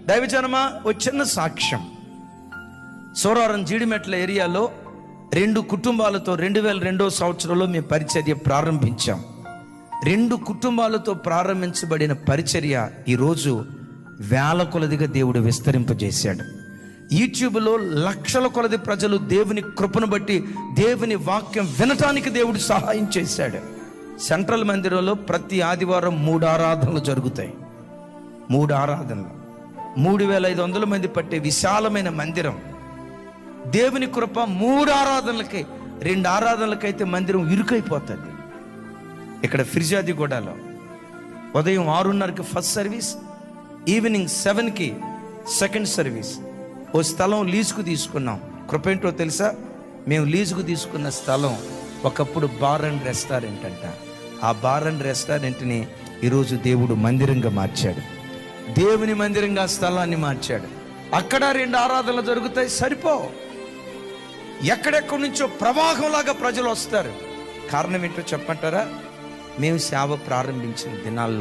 దైవజనమా, ఓ చిన్న సాక్ష్యం. సోరారం జీడిమెట్ల ఏరియాలో 2 కుటుంబాలతో 2002వ సంవత్సరంలో మేము పరిచర్య ప్రారంభించాం. 2 కుటుంబాలతో ప్రారంభించబడిన పరిచర్య ఈరోజు వేల కొలదిగా దేవుడు విస్తరింపజేశాడు. యూట్యూబ్లో లక్షల కొలది ప్రజలు దేవుని కృపను బట్టి దేవుని వాక్యం వినటానికి దేవుడు సహాయం చేశాడు. సెంట్రల్ మందిరంలో ప్రతి ఆదివారం 3 ఆరాధనలు జరుగుతాయి. 3 ఆరాధనలు, 3500 మంది పట్టే విశాలమైన మందిరం. దేవుని కృప 3 ఆరాధనలకి, 2 ఆరాధనలకైతే మందిరం ఇరుకైపోతుంది. ఇక్కడ ఫిర్జాదిగూడలో ఉదయం 6:30కి ఫస్ట్ సర్వీస్, ఈవినింగ్ 7కి సెకండ్ సర్వీస్. ఓ స్థలం లీజుకు తీసుకున్నాం. కృప ఏంటో తెలుసా? మేము లీజుకు తీసుకున్న స్థలం ఒకప్పుడు బార్ అండ్ రెస్టారెంట్ అంట. ఆ బార్ అండ్ రెస్టారెంట్ని ఈరోజు దేవుడు మందిరంగా మార్చాడు. దేవుని మందిరంగా స్థలాన్ని మార్చాడు. అక్కడ 2 ఆరాధనలు జరుగుతాయి, సరిపో. ఎక్కడెక్కడి నుంచో ప్రవాహంలాగా ప్రజలు వస్తారు. కారణం ఏంటో చెప్పంటారా? మేము సేవ ప్రారంభించిన దినాల్లో